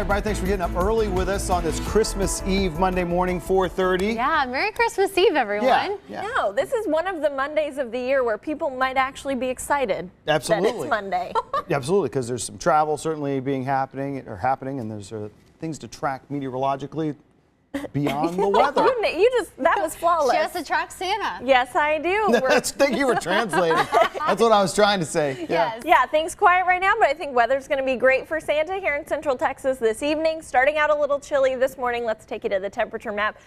Everybody, thanks for getting up early with us on this Christmas Eve Monday morning, 4:30. Yeah, Merry Christmas Eve, everyone. Yeah. No, this is one of the Mondays of the year where people might actually be excited Absolutely. that it's Monday. Yeah, absolutely, because there's some travel certainly happening, and there's things to track meteorologically beyond the weather. That was flawless. Just attract Santa. Yes, I do. Thank you for translating. That's what I was trying to say. Yes. Yeah, things quiet right now, but I think weather's going to be great for Santa here in Central Texas this evening. Starting out a little chilly this morning. Let's take you to the temperature map.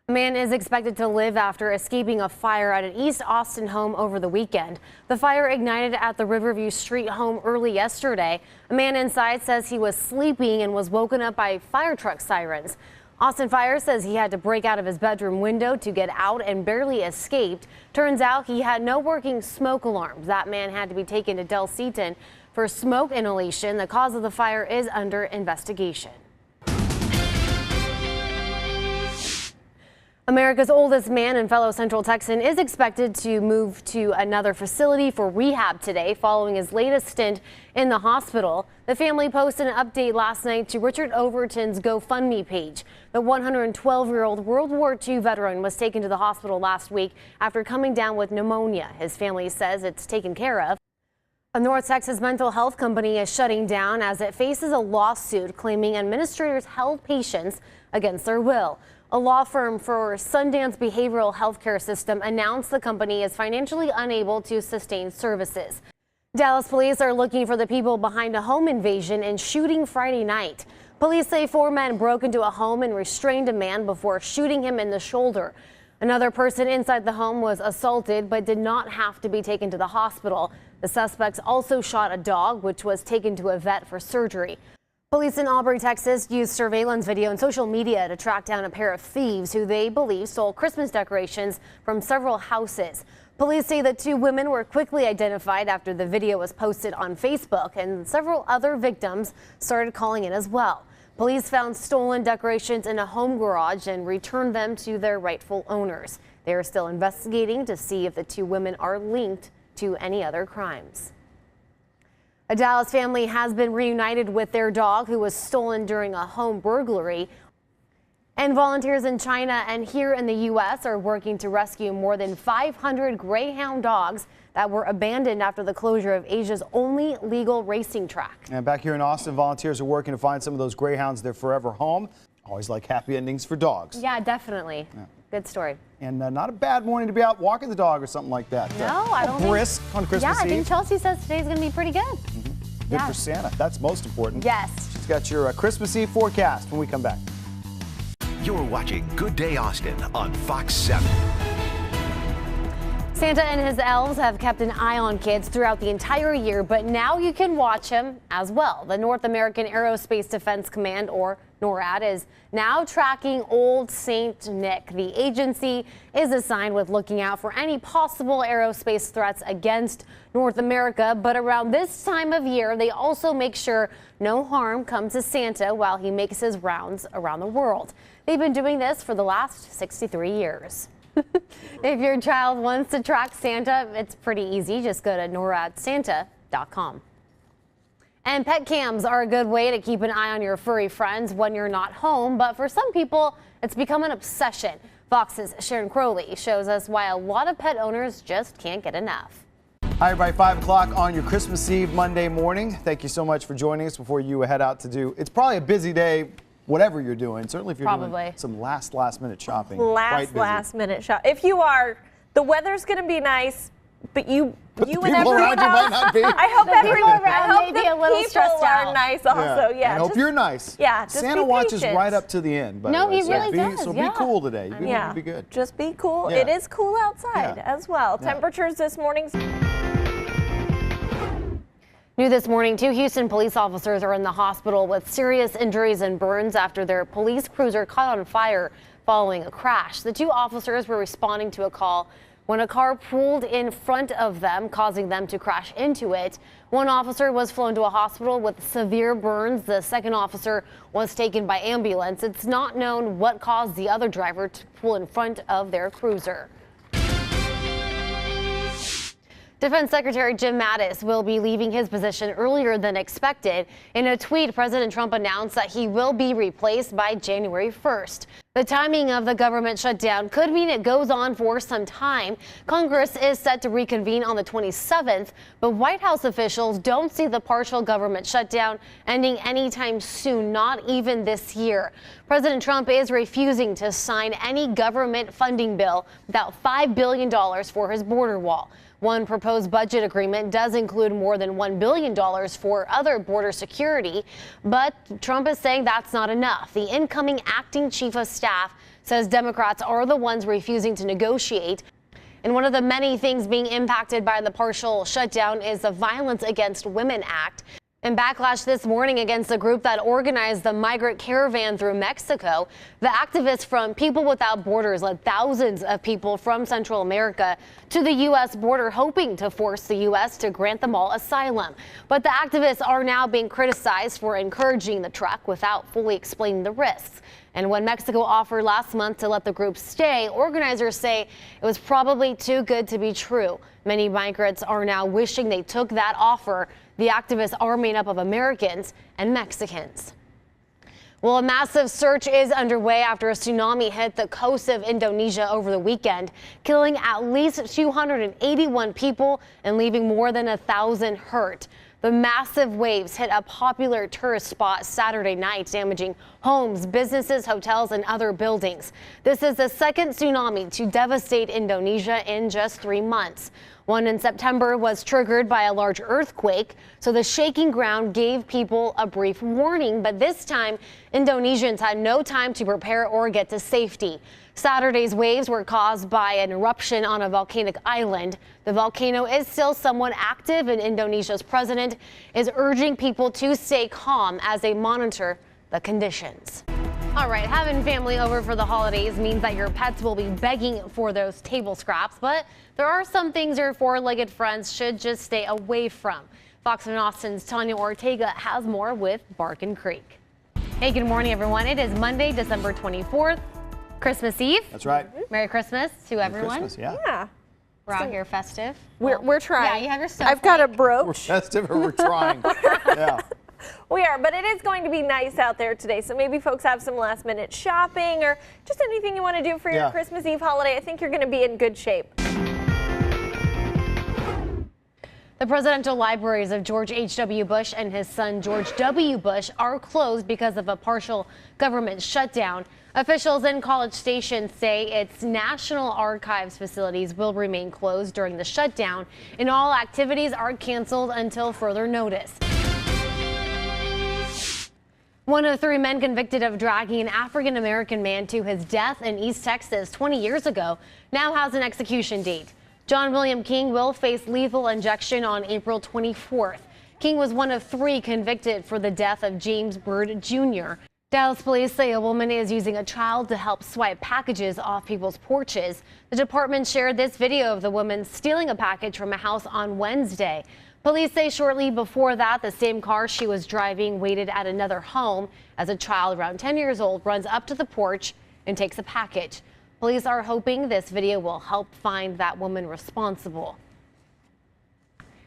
A man is expected to live after escaping a fire at an East Austin home over the weekend. The fire ignited at the Riverview Street home early yesterday. A man inside says he was sleeping and was woken up by fire truck sirens. Austin Fire says he had to break out of his bedroom window to get out and barely escaped. Turns out he had no working smoke alarms. That man had to be taken to Del Seaton for smoke inhalation. The cause of the fire is under investigation. America's oldest man and fellow Central Texan is expected to move to another facility for rehab today following his latest stint in the hospital. The family posted an update last night to Richard Overton's GoFundMe page. The 112-year-old World War II veteran was taken to the hospital last week after coming down with pneumonia. His family says it's taken care of. A North Texas mental health company is shutting down as it faces a lawsuit claiming administrators held patients against their will. A law firm for Sundance Behavioral Healthcare System announced the company is financially unable to sustain services. Dallas police are looking for the people behind a home invasion and shooting Friday night. Police say 4 men broke into a home and restrained a man before shooting him in the shoulder. Another person inside the home was assaulted but did not have to be taken to the hospital. The suspects also shot a dog, which was taken to a vet for surgery. Police in Aubrey, Texas used surveillance video and social media to track down a pair of thieves who they believe stole Christmas decorations from several houses. Police say that 2 women were quickly identified after the video was posted on Facebook, and several other victims started calling in as well. Police found stolen decorations in a home garage and returned them to their rightful owners. They are still investigating to see if the 2 women are linked to any other crimes. A Dallas family has been reunited with their dog who was stolen during a home burglary. And volunteers in China and here in the U.S. are working to rescue more than 500 greyhound dogs that were abandoned after the closure of Asia's only legal racing track. And back here in Austin, volunteers are working to find some of those greyhounds their forever home. Always like happy endings for dogs. Yeah, definitely. Yeah. Good story. And not a bad morning to be out walking the dog or something like that. No, I don't think. Brisk on Christmas Eve. Yeah, I think Chelsea says today's going to be pretty good. Good for Santa. That's most important. Yes. She's got your Christmas Eve forecast when we come back. You're watching Good Day Austin on Fox 7. Santa and his elves have kept an eye on kids throughout the entire year, but now you can watch him as well. The North American Aerospace Defense Command, or NORAD, is now tracking Old St. Nick. The agency is assigned with looking out for any possible aerospace threats against North America, but around this time of year, they also make sure no harm comes to Santa while he makes his rounds around the world. They've been doing this for the last 63 years. If your child wants to track Santa, it's pretty easy. Just go to noradsanta.com. And pet cams are a good way to keep an eye on your furry friends when you're not home, but for some people, it's become an obsession. Fox's Sharon Crowley shows us why a lot of pet owners just can't get enough. Hi, everybody. 5 o'clock on your Christmas Eve Monday morning. Thank you so much for joining us before you head out to do. It's probably a busy day, whatever you're doing. Certainly if you're doing some last minute shopping. Last minute shop. If you are, the weather's going to be nice, but you and people everyone around you might not be. I hope maybe a little stressed out. are nice also. Yeah. I hope you're nice. Yeah. Just Santa watches right up to the end. By No, the way. he really does. So be cool today. Be good. Just be cool. Yeah. It is cool outside as well. Yeah. Temperatures this morning. New this morning, 2 Houston police officers are in the hospital with serious injuries and burns after their police cruiser caught on fire following a crash. The 2 officers were responding to a call when a car pulled in front of them, causing them to crash into it. 1 officer was flown to a hospital with severe burns. The 2nd officer was taken by ambulance. It's not known what caused the other driver to pull in front of their cruiser. Defense Secretary Jim Mattis will be leaving his position earlier than expected. In a tweet, President Trump announced that he will be replaced by January 1st. The timing of the government shutdown could mean it goes on for some time. Congress is set to reconvene on the 27th, but White House officials don't see the partial government shutdown ending anytime soon, not even this year. President Trump is refusing to sign any government funding bill without $5 billion for his border wall. One proposed budget agreement does include more than $1 billion for other border security, but Trump is saying that's not enough. The incoming acting chief of staff says Democrats are the ones refusing to negotiate. And one of the many things being impacted by the partial shutdown is the Violence Against Women Act. In backlash this morning against the group that organized the migrant caravan through Mexico, the activists from People Without Borders led thousands of people from Central America to the U.S. border, hoping to force the U.S. to grant them all asylum. But the activists are now being criticized for encouraging the trek without fully explaining the risks. And when Mexico offered last month to let the group stay, organizers say it was probably too good to be true. Many migrants are now wishing they took that offer. The activists are made up of Americans and Mexicans. Well, a massive search is underway after a tsunami hit the coast of Indonesia over the weekend, killing at least 281 people and leaving more than 1,000 hurt. The massive waves hit a popular tourist spot Saturday night, damaging homes, businesses, hotels, and other buildings. This is the second tsunami to devastate Indonesia in just 3 months. One in September was triggered by a large earthquake, so the shaking ground gave people a brief warning, but this time Indonesians had no time to prepare or get to safety. Saturday's waves were caused by an eruption on a volcanic island. The volcano is still somewhat active, and Indonesia's president is urging people to stay calm as they monitor the conditions. All right, having family over for the holidays means that your pets will be begging for those table scraps, but there are some things your four-legged friends should just stay away from. Fox 5 Austin's Tanya Ortega has more with Barkin Creek. Hey, good morning, everyone. It is Monday, December 24th, Christmas Eve. That's right. Merry Christmas to everyone. Christmas, yeah. Yeah. We're out here festive. We're trying. Yeah, you have your stuff. I've got a We're brooch. festive or we're trying. Yeah. We are, but it is going to be nice out there today. So maybe folks have some last minute shopping or just anything you want to do for your Christmas Eve holiday. I think you're going to be in good shape. The presidential libraries of George H.W. Bush and his son George W. Bush are closed because of a partial government shutdown. Officials in College Station say its National Archives facilities will remain closed during the shutdown, and all activities are canceled until further notice. One of 3 men convicted of dragging an African-American man to his death in East Texas 20 years ago now has an execution date. John William King will face lethal injection on April 24th. King was one of 3 convicted for the death of James Byrd Jr. Dallas police say a woman is using a child to help swipe packages off people's porches. The department shared this video of the woman stealing a package from a house on Wednesday. Police say shortly before that, the same car she was driving waited at another home as a child around 10 years old runs up to the porch and takes a package. Police are hoping this video will help find that woman responsible.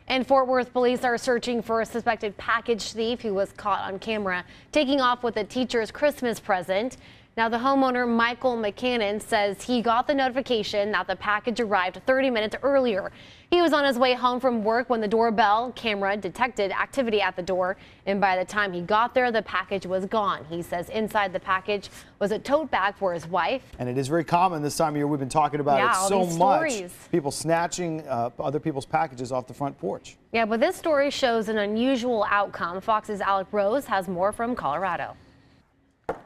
In Fort Worth, police are searching for a suspected package thief who was caught on camera taking off with a teacher's Christmas present. Now, the homeowner, Michael McCannon, says he got the notification that the package arrived 30 minutes earlier. He was on his way home from work when the doorbell camera detected activity at the door, and by the time he got there, the package was gone. He says inside the package was a tote bag for his wife. And it is very common this time of year. We've been talking about it so much. People snatching other people's packages off the front porch. Yeah, but this story shows an unusual outcome. Fox's Alec Rose has more from Colorado.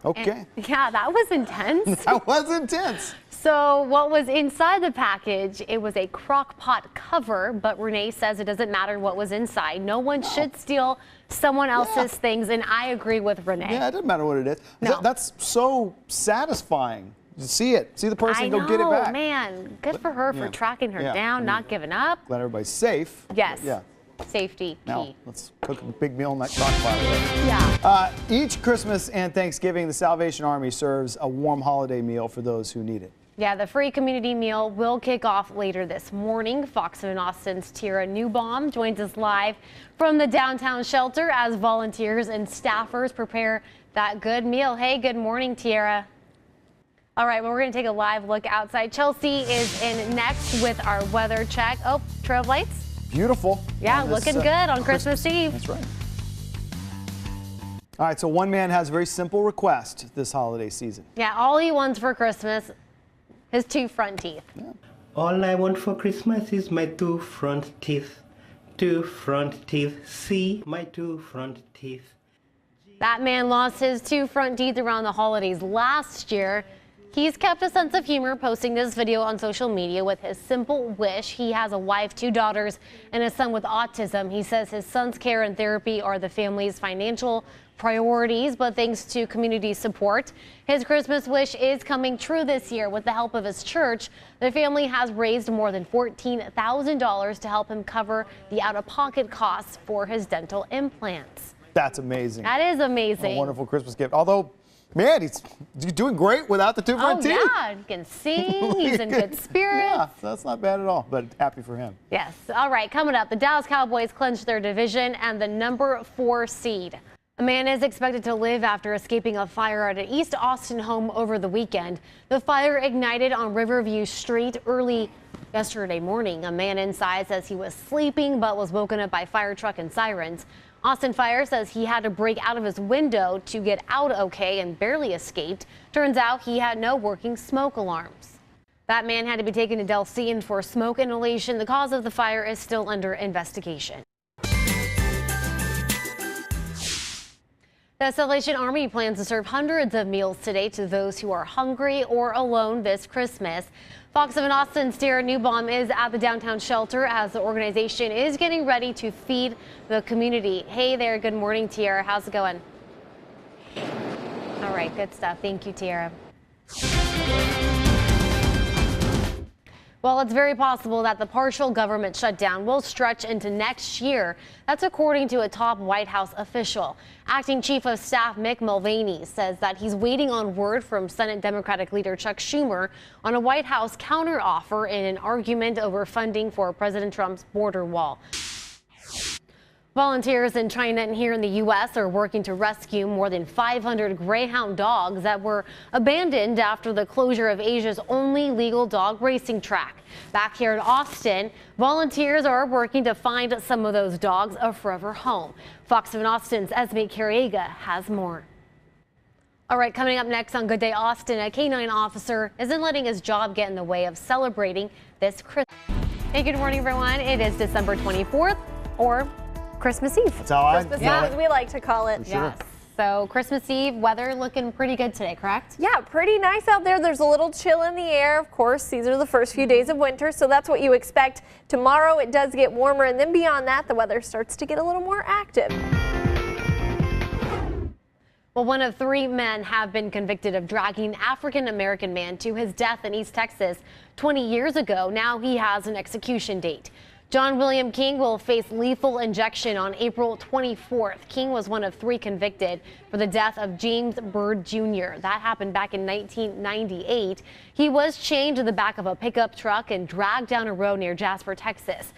Okay. And, yeah, that was intense. That was intense. So what was inside the package? It was a crock pot cover, but Renee says it doesn't matter what was inside. No one should steal someone else's things, and I agree with Renee. Yeah, it doesn't matter what it is. No. That's so satisfying. To see it. See the person go get it back. Man. Good for her for tracking her down, not giving up. Glad everybody's safe. Yes. Yeah. Safety Now, key. let's cook a big meal in that crock pot. Yeah. Each Christmas and Thanksgiving, the Salvation Army serves a warm holiday meal for those who need it. Yeah, the free community meal will kick off later this morning. Fox 7 Austin's Tiara Newbaum joins us live from the downtown shelter as volunteers and staffers prepare that good meal. Hey, good morning, Tiara. All right, well, we're going to take a live look outside. Chelsea is in next with our weather check. Oh, trail of lights. Beautiful. Yeah, looking good on Christmas Eve. That's right. All right, so one man has a very simple request this holiday season. Yeah, all he wants for Christmas, his 2 front teeth. Yeah. All I want for Christmas is my 2 front teeth. 2 front teeth. See my 2 front teeth. That man lost his 2 front teeth around the holidays last year. He's kept a sense of humor, posting this video on social media with his simple wish. He has a wife, 2 daughters, and a son with autism. He says his son's care and therapy are the family's financial priorities, but thanks to community support, his Christmas wish is coming true this year. With the help of his church, the family has raised more than $14,000 to help him cover the out-of-pocket costs for his dental implants. That's amazing. That is amazing. A wonderful Christmas gift. Although, man, he's doing great without the 2 front teeth. Yeah, he can sing. He's in good spirits. Yeah, that's not bad at all, but happy for him. Yes. All right, coming up, the Dallas Cowboys clinched their division and the number 4 seed. A man is expected to live after escaping a fire at an East Austin home over the weekend. The fire ignited on Riverview Street early yesterday morning. A man inside says he was sleeping but was woken up by fire truck and sirens. Austin Fire says he had to break out of his window to get out okay and barely escaped. Turns out he had no working smoke alarms. That man had to be taken to Delcene for smoke inhalation. The cause of the fire is still under investigation. The Salvation Army plans to serve hundreds of meals today to those who are hungry or alone this Christmas. Fox 7 Austin's Tiara Newbaum is at the downtown shelter as the organization is getting ready to feed the community. Hey there, good morning, Tiara. How's it going? All right, good stuff. Thank you, Tiara. Well, it's very possible that the partial government shutdown will stretch into next year. That's according to a top White House official. Acting Chief of Staff Mick Mulvaney says that he's waiting on word from Senate Democratic leader Chuck Schumer on a White House counteroffer in an argument over funding for President Trump's border wall. Volunteers in China and here in the U.S. are working to rescue more than 500 greyhound dogs that were abandoned after the closure of Asia's only legal dog racing track. Back here in Austin, volunteers are working to find some of those dogs a forever home. Fox 7 Austin's Esme Carriega has more. All right, coming up next on Good Day Austin, a K-9 officer isn't letting his job get in the way of celebrating this Christmas. Hey, good morning, everyone. It is December 24th, or Christmas Eve. That's how Christmas Eve, as we like to call it. Sure. Yes. So Christmas Eve, weather looking pretty good today, correct? Yeah, pretty nice out there. There's a little chill in the air. Of course, these are the first few days of winter, so that's what you expect. Tomorrow it does get warmer, and then beyond that, the weather starts to get a little more active. Well, one of 3 men have been convicted of dragging an African-American man to his death in East Texas 20 years ago. Now he has an execution date. John William King will face lethal injection on April 24th. King was one of 3 convicted for the death of James Byrd Jr. That happened back in 1998. He was chained to the back of a pickup truck and dragged down a road near Jasper, Texas.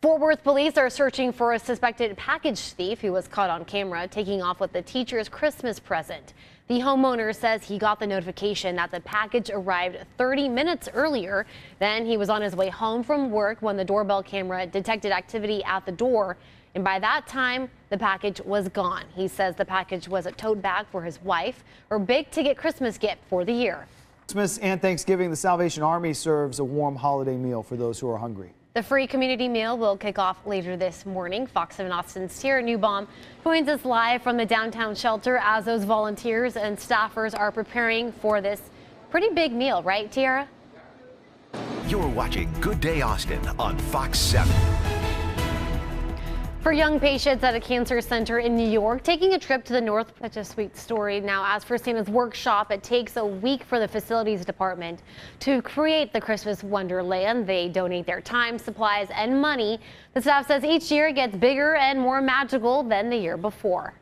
Fort Worth police are searching for a suspected package thief who was caught on camera taking off with the teacher's Christmas present. The homeowner says he got the notification that the package arrived 30 minutes earlier. Then he was on his way home from work when the doorbell camera detected activity at the door. And by that time, the package was gone. He says the package was a tote bag for his wife, her big ticket Christmas gift for the year. Christmas and Thanksgiving, the Salvation Army serves a warm holiday meal for those who are hungry. The free community meal will kick off later this morning. Fox 7 Austin's Tiara Newbaum joins us live from the downtown shelter as those volunteers and staffers are preparing for this pretty big meal, right, Tiara? You're watching Good Day Austin on Fox 7. For young patients at a cancer center in New York, taking a trip to the north, such a sweet story. Now, as for Santa's workshop, it takes a week for the facilities department to create the Christmas Wonderland. They donate their time, supplies, and money. The staff says each year it gets bigger and more magical than the year before.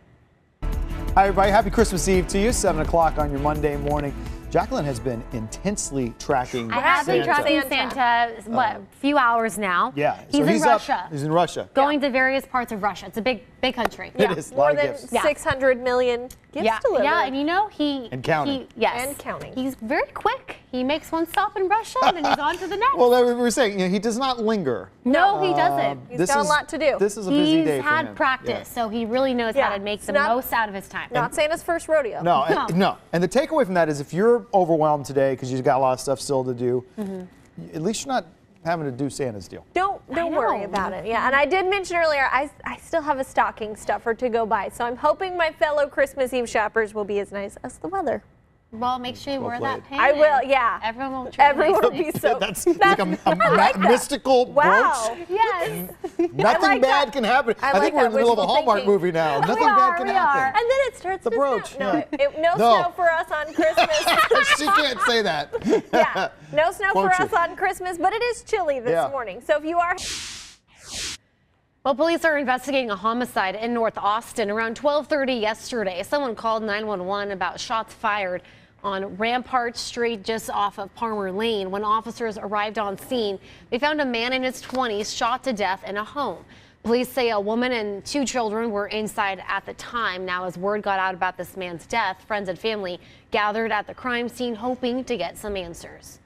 Hi, everybody. Happy Christmas Eve to you. 7 o'clock on your Monday morning. Jacqueline has been intensely tracking I have been tracking Santa, a few hours now. Yeah. He's so in Russia. He's in Russia. Going to various parts of Russia. It's a big country. It is. More than 600 million gifts delivered. Yeah, and you know, And counting. And counting. He's very quick. He makes one stop in Russia and then he's on to the next. Well, we were saying, he does not linger. No, he doesn't. He's got a lot to do. This is a busy day He's for him. had practice, so he really knows how to make the most out of his time. Not Santa's first rodeo. No. And the takeaway from that is if you're overwhelmed today because you've got a lot of stuff still to do, at least you're not having to do Santa's deal. Don't worry about it. Yeah, and I did mention earlier, I still have a stocking stuffer to go by, so I'm hoping my fellow Christmas Eve shoppers will be as nice as the weather. Well, make sure you wear that pin. I will, yeah. Everyone will be so. That's like a mystical wow. brooch. Yes. Nothing bad can happen. I think we're in the middle of a Hallmark movie now. Nothing bad can happen. And then it starts the to brooch. Snow. No snow for us on Christmas. She can't say that. Yeah, no snow for us on Christmas, but it is chilly this morning. So if you are... Well, police are investigating a homicide in North Austin. Around 12:30 yesterday, someone called 911 about shots fired on Rampart Street just off of Palmer Lane. When officers arrived on scene, they found a man in his 20s shot to death in a home. Police say a woman and 2 children were inside at the time. Now, as word got out about this man's death, friends and family gathered at the crime scene hoping to get some answers.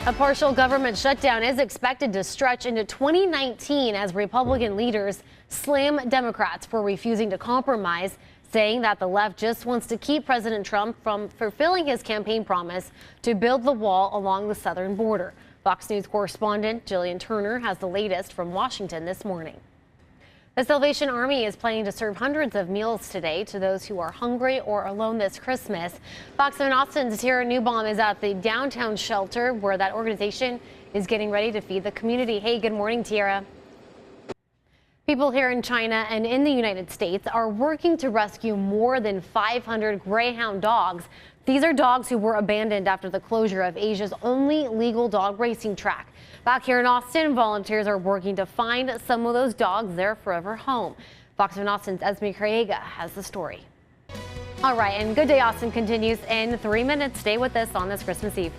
A partial government shutdown is expected to stretch into 2019 as Republican leaders slam Democrats for refusing to compromise, saying that the left just wants to keep President Trump from fulfilling his campaign promise to build the wall along the southern border. Fox News correspondent Jillian Turner has the latest from Washington this morning. The Salvation Army is planning to serve hundreds of meals today to those who are hungry or alone this Christmas. Fox 7 Austin's Tara Newbaum is at the downtown shelter where that organization is getting ready to feed the community. Hey, good morning, Tara. People here in China and in the United States are working to rescue more than 500 greyhound dogs. These are dogs who were abandoned after the closure of Asia's only legal dog racing track. Back here in Austin, volunteers are working to find some of those dogs their forever home. Fox 7 Austin's Esme Craiega has the story. All right, and Good Day Austin continues in 3 minutes. Stay with us on this Christmas Eve.